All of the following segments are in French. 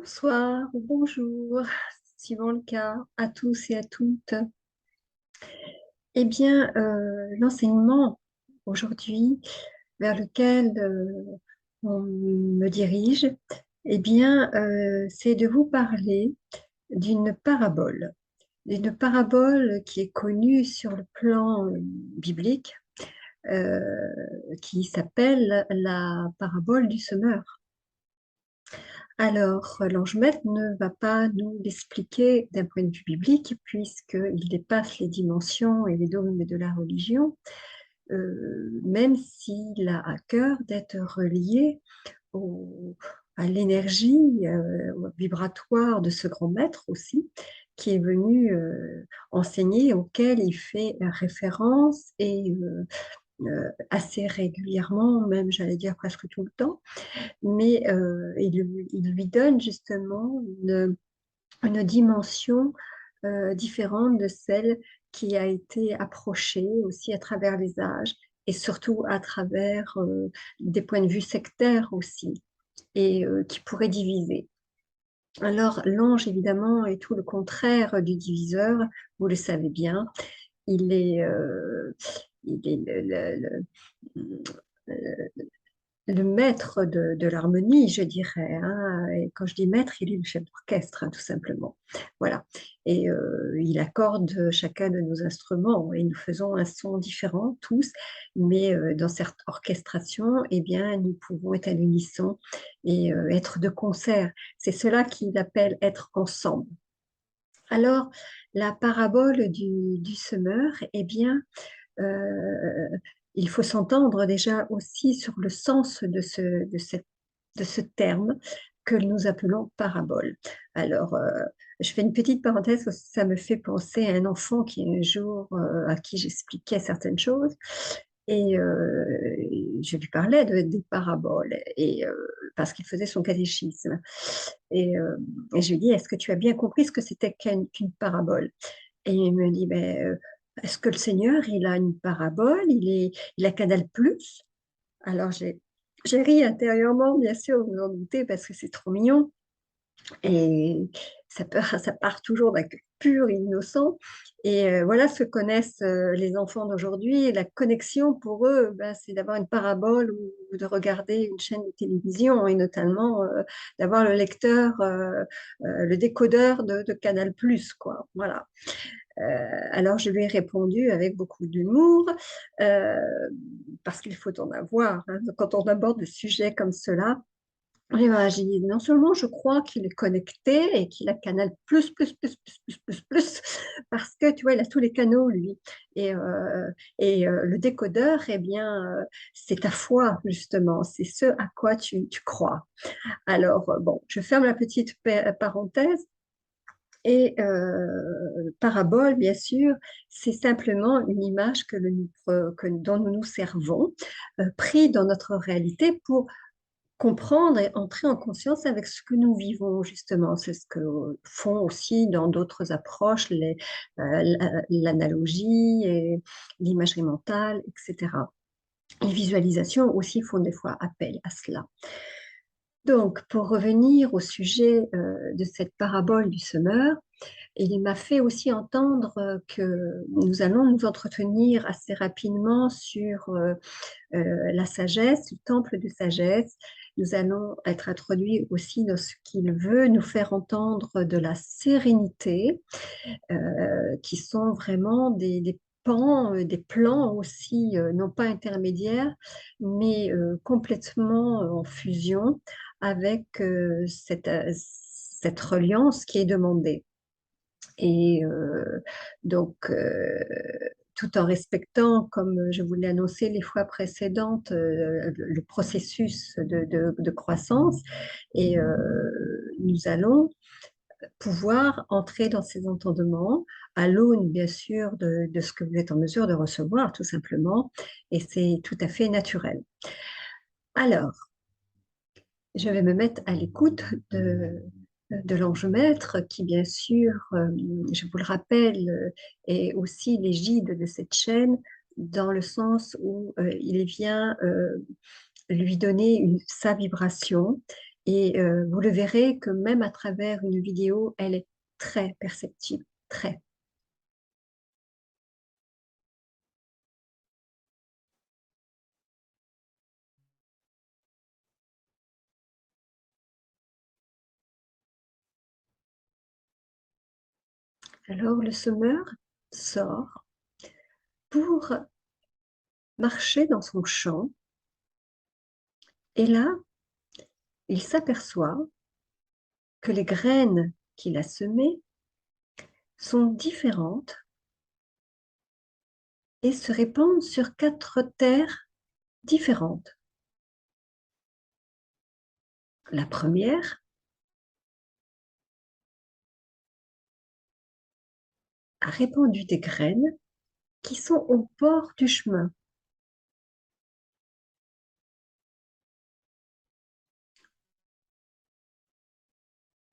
Bonsoir ou bonjour, suivant le cas, à tous et à toutes. Eh bien, l'enseignement aujourd'hui vers lequel on me dirige, eh bien, c'est de vous parler d'une parabole qui est connue sur le plan biblique, euh, qui s'appelle la parabole du semeur. Alors, l'ange maître ne va pas nous l'expliquer d'un point de vue biblique, puisqu'il dépasse les dimensions et les dogmes de la religion, même s'il a à cœur d'être relié à l'énergie vibratoire de ce grand maître aussi, qui est venu enseigner, auquel il fait référence et assez régulièrement, même j'allais dire presque tout le temps, mais il lui donne justement une dimension différente de celle qui a été approchée aussi à travers les âges et surtout à travers des points de vue sectaires aussi et qui pourraient diviser. Alors l'ange évidemment est tout le contraire du diviseur, vous le savez bien, il est, il est le maître de l'harmonie, je dirais, hein. Et quand je dis maître, il est le chef d'orchestre, hein, tout simplement. Voilà. Et il accorde chacun de nos instruments et nous faisons un son différent tous, mais dans cette orchestration, eh bien, nous pouvons être à l'unisson et être de concert. C'est cela qu'il appelle être ensemble. Alors, la parabole du semeur, eh bien, euh, il faut s'entendre déjà aussi sur le sens de ce terme que nous appelons parabole. Alors, je fais une petite parenthèse parce que ça me fait penser à un enfant qui un jour à qui j'expliquais certaines choses et je lui parlais des paraboles et parce qu'il faisait son catéchisme et je lui dis est-ce que tu as bien compris ce que c'était qu'une parabole? Et il me dit, ben, est-ce que le Seigneur, il a une parabole, il a Canal+. Alors j'ai ri intérieurement, bien sûr, vous en doutez, parce que c'est trop mignon. Et ça part toujours d'un cœur pur et innocent. Et voilà ce que connaissent les enfants d'aujourd'hui. Et la connexion pour eux, ben, c'est d'avoir une parabole ou de regarder une chaîne de télévision et notamment d'avoir le lecteur, le décodeur de Canal+, quoi. Voilà. Alors je lui ai répondu avec beaucoup d'humour, euh, parce qu'il faut en avoir, hein, quand on aborde des sujets comme cela. Et voilà, j'ai dit, non seulement je crois qu'il est connecté et qu'il a Canal parce que tu vois, il a tous les canaux, lui. Le décodeur, eh bien, c'est ta foi, justement, c'est ce à quoi tu crois. Alors, bon, je ferme la petite parenthèse. Et parabole, bien sûr, c'est simplement une image dont nous nous servons, pris dans notre réalité pour comprendre et entrer en conscience avec ce que nous vivons, justement. C'est ce que font aussi dans d'autres approches l'analogie et l'imagerie mentale, etc. Les visualisations aussi font des fois appel à cela. Donc, pour revenir au sujet de cette parabole du semeur, il m'a fait aussi entendre que nous allons nous entretenir assez rapidement sur la sagesse, le temple de sagesse. Nous allons être introduits aussi dans ce qu'il veut nous faire entendre de la sérénité, qui sont vraiment des pans, des plans aussi, non pas intermédiaires, mais complètement en fusion avec cette reliance qui est demandée. Et donc, tout en respectant, comme je vous l'ai annoncé les fois précédentes, le processus de croissance, et nous allons pouvoir entrer dans ces entendements à l'aune, bien sûr, de ce que vous êtes en mesure de recevoir, tout simplement, et c'est tout à fait naturel. Alors, je vais me mettre à l'écoute de l'ange maître qui, bien sûr, je vous le rappelle, est aussi l'égide de cette chaîne dans le sens où il vient lui donner sa vibration Et vous le verrez que même à travers une vidéo, elle est très perceptible, très. Alors le semeur sort pour marcher dans son champ et là, il s'aperçoit que les graines qu'il a semées sont différentes et se répandent sur 4 terres différentes. La première a répandu des graines qui sont au bord du chemin.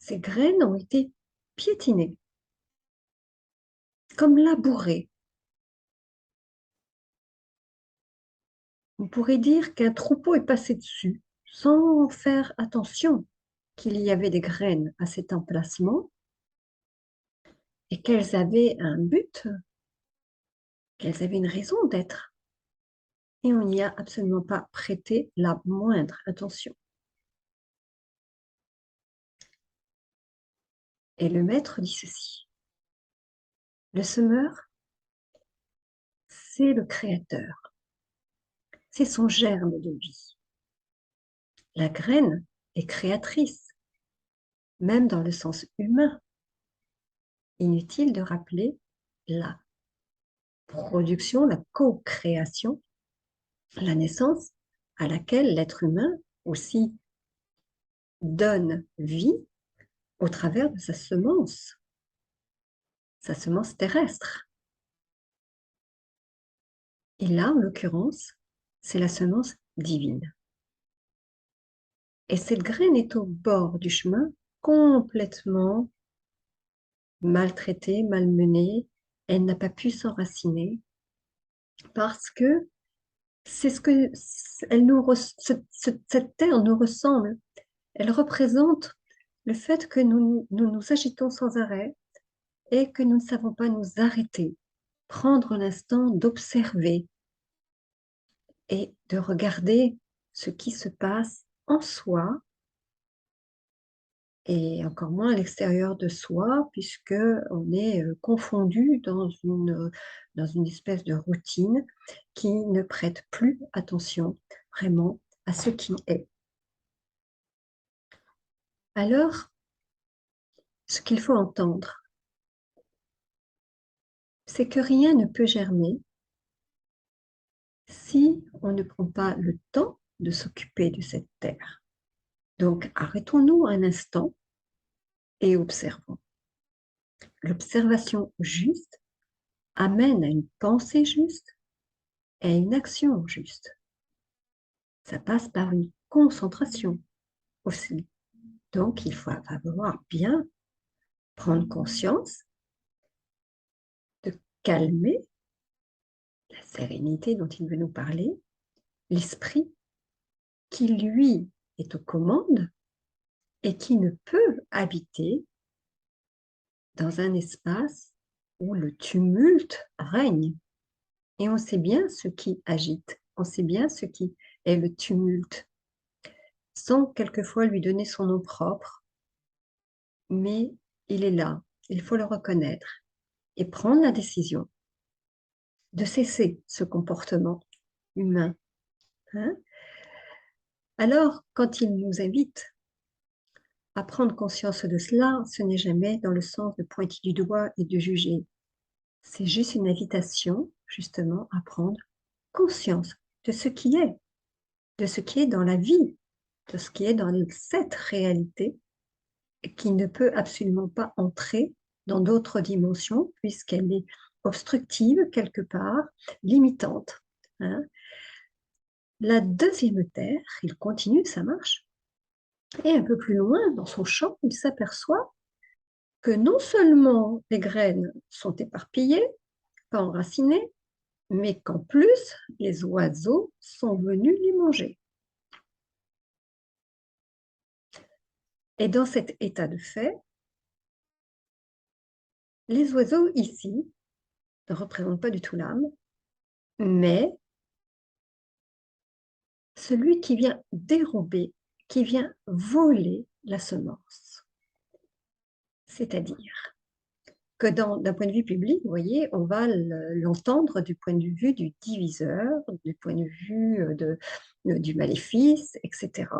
Ces graines ont été piétinées, comme labourées. On pourrait dire qu'un troupeau est passé dessus sans faire attention qu'il y avait des graines à cet emplacement et qu'elles avaient un but, qu'elles avaient une raison d'être. Et on n'y a absolument pas prêté la moindre attention. Et le maître dit ceci: le semeur, c'est le créateur, c'est son germe de vie. La graine est créatrice, même dans le sens humain. Inutile de rappeler la production, la co-création, la naissance à laquelle l'être humain aussi donne vie au travers de sa semence terrestre. Et là, en l'occurrence, c'est la semence divine. Et cette graine est au bord du chemin, complètement maltraitée, malmenée. Elle n'a pas pu s'enraciner parce que c'est ce que elle cette terre nous ressemble. Elle représente le fait que nous agitons sans arrêt et que nous ne savons pas nous arrêter, prendre l'instant d'observer et de regarder ce qui se passe en soi et encore moins à l'extérieur de soi, puisque on est confondu dans une espèce de routine qui ne prête plus attention vraiment à ce qui est. Alors, ce qu'il faut entendre, c'est que rien ne peut germer si on ne prend pas le temps de s'occuper de cette terre. Donc, arrêtons-nous un instant et observons. L'observation juste amène à une pensée juste et à une action juste. Ça passe par une concentration aussi. Donc, il faut falloir bien prendre conscience de calmer la sérénité dont il veut nous parler, l'esprit qui, lui, est aux commandes et qui ne peut habiter dans un espace où le tumulte règne. Et on sait bien ce qui agite, on sait bien ce qui est le tumulte, sans quelquefois lui donner son nom propre, mais il est là, il faut le reconnaître et prendre la décision de cesser ce comportement humain. Hein? Alors, quand il nous invite à prendre conscience de cela, ce n'est jamais dans le sens de pointer du doigt et de juger. C'est juste une invitation, justement, à prendre conscience de ce qui est, de ce qui est dans la vie, de ce qui est dans cette réalité qui ne peut absolument pas entrer dans d'autres dimensions puisqu'elle est obstructive quelque part, limitante. Hein. La deuxième terre, il continue sa marche et un peu plus loin dans son champ, il s'aperçoit que non seulement les graines sont éparpillées, pas enracinées, mais qu'en plus, les oiseaux sont venus les manger. Et dans cet état de fait, les oiseaux ici ne représentent pas du tout l'âme, mais celui qui vient dérober, qui vient voler la semence. C'est-à-dire que d'un point de vue public, vous voyez, on va l'entendre du point de vue du diviseur, du point de vue du maléfice, etc.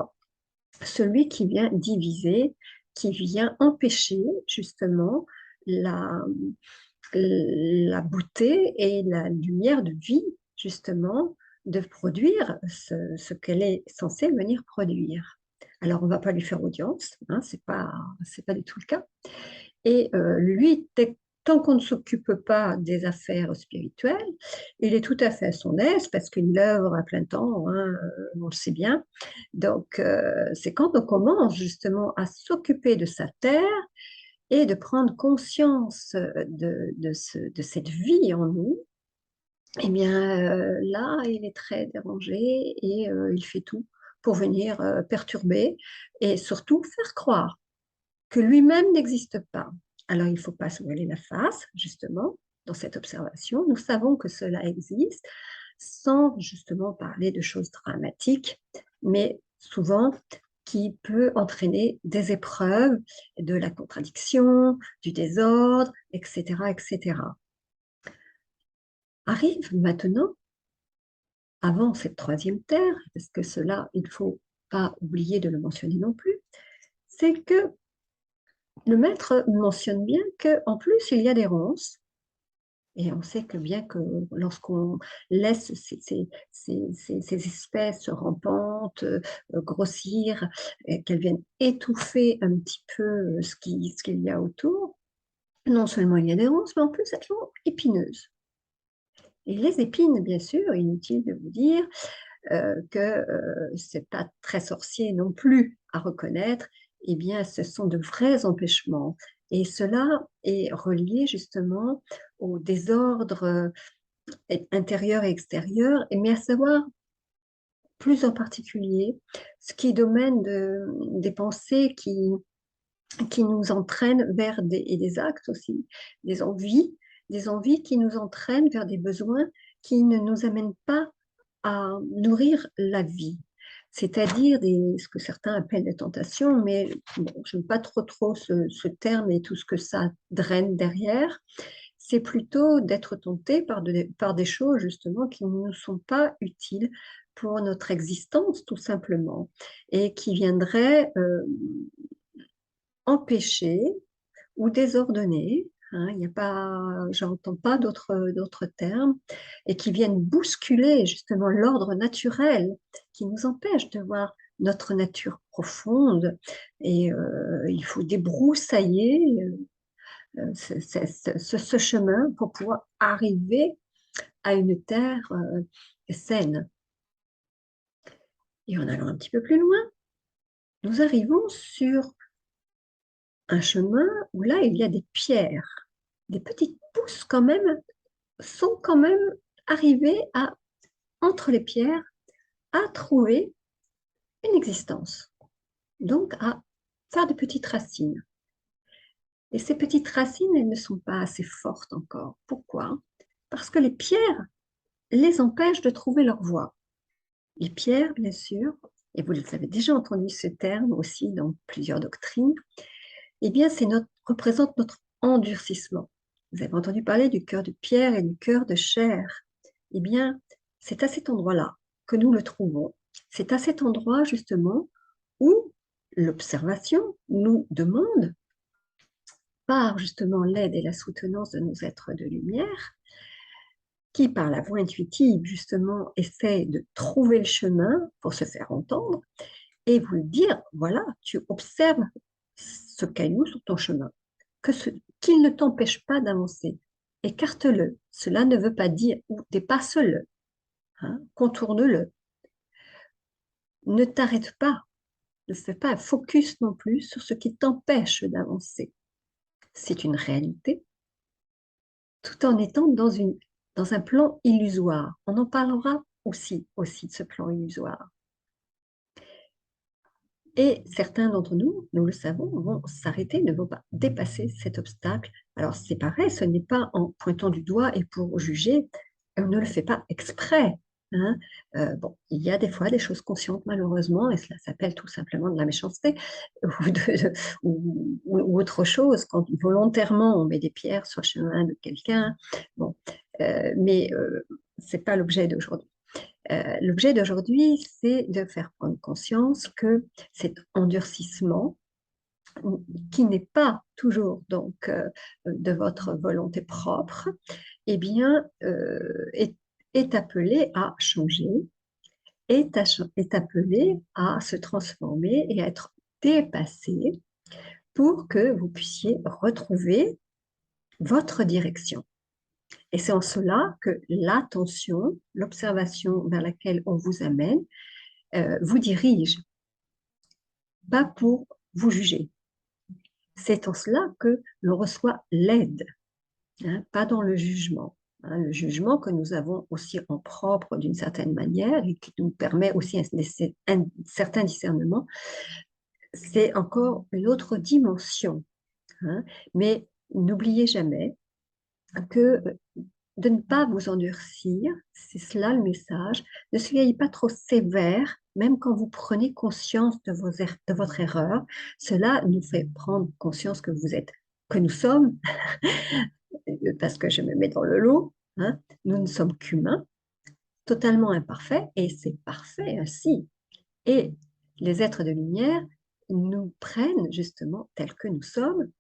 Celui qui vient diviser, qui vient empêcher justement la, la beauté et la lumière de vie, justement, de produire ce qu'elle est censée venir produire. Alors, on ne va pas lui faire audience, hein, c'est pas du tout le cas. Et lui, tant qu'on ne s'occupe pas des affaires spirituelles, il est tout à fait à son aise parce qu'il œuvre à plein temps, hein, on le sait bien. Donc, c'est quand on commence justement à s'occuper de sa terre et de prendre conscience de cette vie en nous, eh bien là, il est très dérangé et il fait tout pour venir perturber et surtout faire croire que lui-même n'existe pas. Alors, il ne faut pas se voiler la face, justement, dans cette observation. Nous savons que cela existe sans justement parler de choses dramatiques, mais souvent qui peut entraîner des épreuves, de la contradiction, du désordre, etc., etc. Arrive maintenant, avant cette troisième terre, parce que cela, il ne faut pas oublier de le mentionner non plus, c'est que le maître mentionne bien qu'en plus, il y a des ronces. Et on sait que bien que lorsqu'on laisse ces espèces rampantes grossir, qu'elles viennent étouffer un petit peu ce qu'il y a autour, non seulement il y a des ronces, mais en plus elles sont épineuses. Et les épines, bien sûr, inutile de vous dire que c'est pas très sorcier non plus à reconnaître, eh bien, ce sont de vrais empêchements. Et cela est relié justement au désordre intérieur et extérieur, mais à savoir plus en particulier ce qui est domaine des pensées qui nous entraînent vers et des actes aussi, des envies qui nous entraînent vers des besoins qui ne nous amènent pas à nourrir la vie, c'est-à-dire ce que certains appellent des tentations, mais bon, je n'aime pas trop ce terme et tout ce que ça draine derrière. C'est plutôt d'être tenté par des choses justement qui ne nous sont pas utiles pour notre existence tout simplement et qui viendraient empêcher ou désordonner, hein, il n'y a pas, j'entends pas d'autres termes, et qui viennent bousculer justement l'ordre naturel, qui nous empêche de voir notre nature profonde. Et il faut débroussailler ce chemin pour pouvoir arriver à une terre saine. Et en allant un petit peu plus loin, nous arrivons sur un chemin où là, il y a des pierres, des petites pousses quand même, sont quand même arrivées à, entre les pierres, à trouver une existence. Donc, à faire de petites racines. Et ces petites racines, elles ne sont pas assez fortes encore. Pourquoi? Parce que les pierres les empêchent de trouver leur voie. Les pierres, bien sûr, et vous avez déjà entendu ce terme aussi dans plusieurs doctrines, eh bien, représente notre endurcissement. Vous avez entendu parler du cœur de pierre et du cœur de chair. Eh bien, c'est à cet endroit-là que nous le trouvons. C'est à cet endroit, justement, où l'observation nous demande, par justement l'aide et la soutenance de nos êtres de lumière, qui, par la voie intuitive, justement, essaie de trouver le chemin pour se faire entendre et vous dire, voilà, tu observes ce caillou sur ton chemin, qu'il ne t'empêche pas d'avancer. Écarte-le. Cela ne veut pas dire, ou dépasse-le, hein, contourne-le. Ne t'arrête pas, ne fais pas un focus non plus sur ce qui t'empêche d'avancer. C'est une réalité, tout en étant dans un plan illusoire. On en parlera aussi de ce plan illusoire. Et certains d'entre nous, nous le savons, vont s'arrêter, ne vont pas dépasser cet obstacle. Alors c'est pareil, ce n'est pas en pointant du doigt et pour juger, on ne le fait pas exprès. Hein. Bon, il y a des fois des choses conscientes malheureusement, et cela s'appelle tout simplement de la méchanceté ou autre chose, quand volontairement on met des pierres sur le chemin de quelqu'un. Bon, mais c'est pas l'objet d'aujourd'hui. L'objet d'aujourd'hui, c'est de faire prendre conscience que cet endurcissement, qui n'est pas toujours donc de votre volonté propre, eh bien, est appelé à changer, est appelé à se transformer et à être dépassé pour que vous puissiez retrouver votre direction. Et c'est en cela que l'attention, l'observation vers laquelle on vous amène, vous dirige, pas pour vous juger. C'est en cela que l'on reçoit l'aide, hein, pas dans le jugement. Hein, le jugement que nous avons aussi en propre d'une certaine manière et qui nous permet aussi un certain discernement, c'est encore une autre dimension. Hein. Mais n'oubliez jamais que de ne pas vous endurcir, c'est cela le message. Ne soyez pas trop sévère, même quand vous prenez conscience de votre erreur. Cela nous fait prendre conscience que vous êtes, que nous sommes, parce que je me mets dans le lot, hein, nous ne sommes qu'humains, totalement imparfaits, et c'est parfait ainsi. Et les êtres de lumière nous prennent justement tels que nous sommes.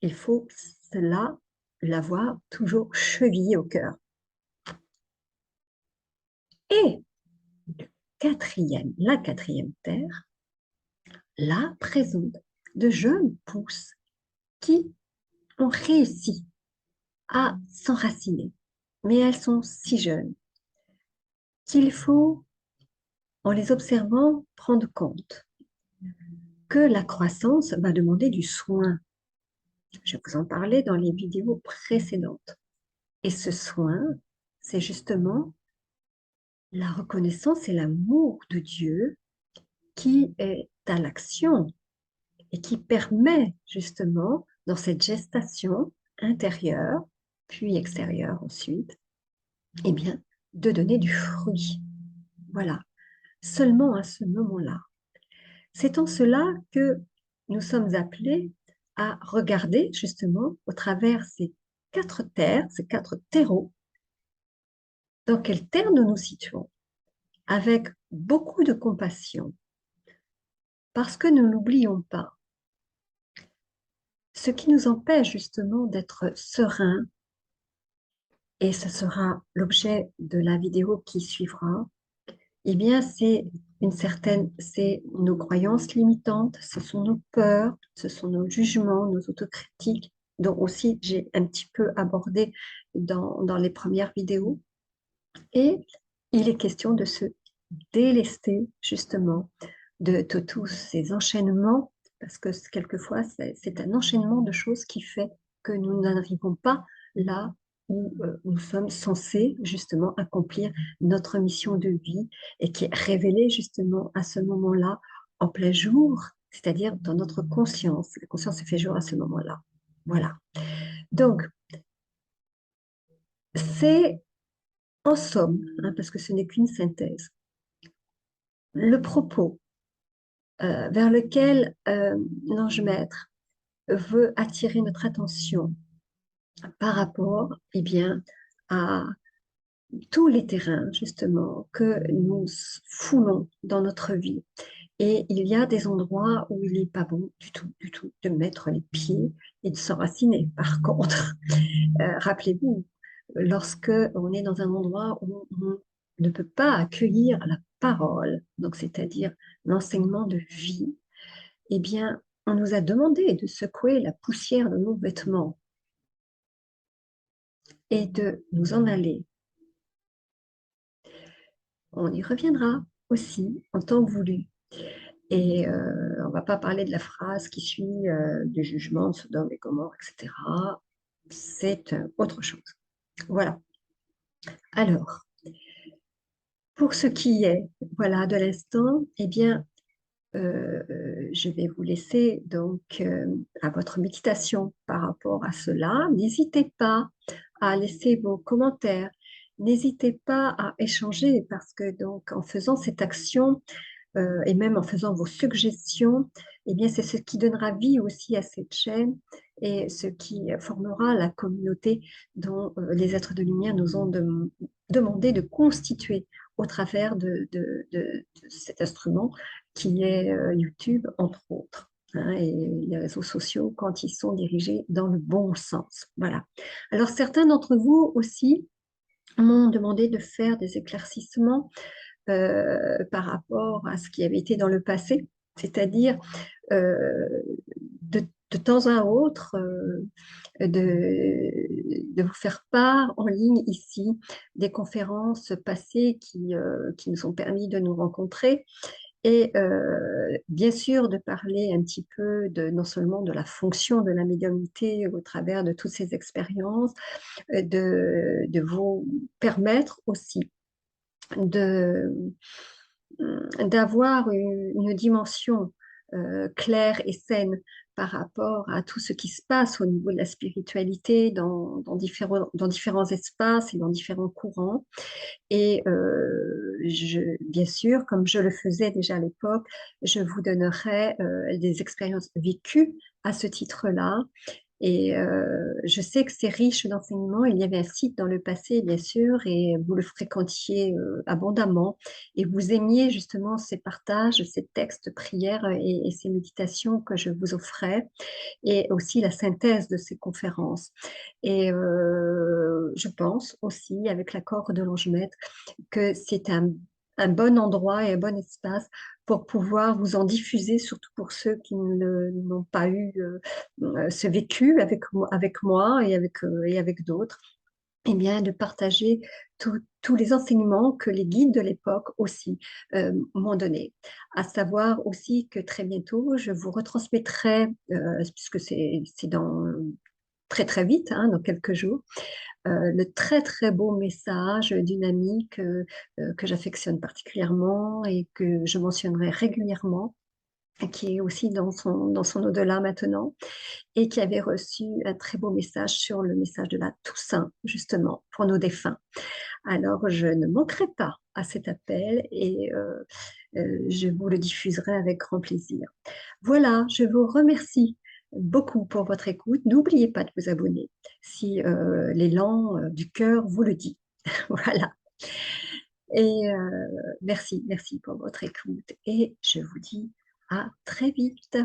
Il faut cela l'avoir toujours chevillé au cœur. Et la quatrième terre, là, présente de jeunes pousses qui ont réussi à s'enraciner. Mais elles sont si jeunes qu'il faut, en les observant, prendre compte que la croissance va demander du soin. Je vous en parlais dans les vidéos précédentes. Et ce soin, c'est justement la reconnaissance et l'amour de Dieu qui est à l'action et qui permet justement, dans cette gestation intérieure, puis extérieure ensuite, eh bien, de donner du fruit. Voilà, seulement à ce moment-là. C'est en cela que nous sommes appelés à regarder justement au travers ces quatre terres, ces quatre terreaux, dans quelle terre nous nous situons, avec beaucoup de compassion, parce que ne l'oublions pas, ce qui nous empêche justement d'être sereins, et ce sera l'objet de la vidéo qui suivra, eh bien, c'est nos croyances limitantes, ce sont nos peurs, ce sont nos jugements, nos autocritiques, dont aussi j'ai un petit peu abordé dans les premières vidéos. Et il est question de se délester justement de tous ces enchaînements, parce que quelquefois, c'est un enchaînement de choses qui fait que nous n'arrivons pas là où nous sommes censés justement accomplir notre mission de vie et qui est révélée justement à ce moment-là, en plein jour, c'est-à-dire dans notre conscience. La conscience se fait jour à ce moment-là. Voilà. Donc, c'est en somme, hein, parce que ce n'est qu'une synthèse, le propos vers lequel l'ange maître veut attirer notre attention par rapport, eh bien, à tous les terrains, justement, que nous foulons dans notre vie. Et il y a des endroits où il n'est pas bon du tout, de mettre les pieds et de s'enraciner. Par contre, rappelez-vous, lorsque on est dans un endroit où on ne peut pas accueillir la parole, donc c'est-à-dire l'enseignement de vie, eh bien, on nous a demandé de secouer la poussière de nos vêtements et de nous en aller. On y reviendra aussi en temps voulu. Et on ne va pas parler de la phrase qui suit du jugement de Sodome et Gomorrhe, etc. C'est autre chose. Voilà. Alors, pour ce qui est, voilà, de l'instant, eh bien, je vais vous laisser donc à votre méditation par rapport à cela. N'hésitez pas à laisser vos commentaires. N'hésitez pas à échanger parce que donc en faisant cette action, et même en faisant vos suggestions, eh bien, c'est ce qui donnera vie aussi à cette chaîne et ce qui formera la communauté dont les êtres de lumière nous ont demandé de constituer au travers de cet instrument qui est YouTube, entre autres. Hein, et les réseaux sociaux quand ils sont dirigés dans le bon sens. Voilà. Alors, certains d'entre vous aussi m'ont demandé de faire des éclaircissements par rapport à ce qui avait été dans le passé, c'est-à-dire euh, de temps à autre de vous faire part en ligne ici des conférences passées qui nous ont permis de nous rencontrer et bien sûr de parler un petit peu de non seulement de la fonction de la médiumnité au travers de toutes ces expériences, de vous permettre aussi de, d'avoir une dimension claire et saine par rapport à tout ce qui se passe au niveau de la spiritualité dans différents espaces et dans différents courants. Et bien sûr, comme je le faisais déjà à l'époque, je vous donnerai des expériences vécues à ce titre-là et je sais que c'est riche d'enseignements. Il y avait un site dans le passé, bien sûr, et vous le fréquentiez abondamment. Et vous aimiez justement ces partages, ces textes, prières et ces méditations que je vous offrais, et aussi la synthèse de ces conférences. Et je pense aussi, avec l'accord de l'ange maître, que c'est un bon endroit et un bon espace pour pouvoir vous en diffuser, surtout pour ceux qui n'ont pas eu ce vécu avec moi et avec d'autres, et bien de partager tous les enseignements que les guides de l'époque aussi m'ont donnés. À savoir aussi que très bientôt, je vous retransmettrai, puisque c'est dans très très vite, hein, dans quelques jours, le très très beau message d'une amie que j'affectionne particulièrement et que je mentionnerai régulièrement, qui est aussi dans son au-delà maintenant, et qui avait reçu un très beau message sur le message de la Toussaint, justement, pour nos défunts. Alors, je ne manquerai pas à cet appel et je vous le diffuserai avec grand plaisir. Voilà, je vous remercie beaucoup pour votre écoute. N'oubliez pas de vous abonner si l'élan du cœur vous le dit. Voilà. Et merci pour votre écoute. Et je vous dis à très vite.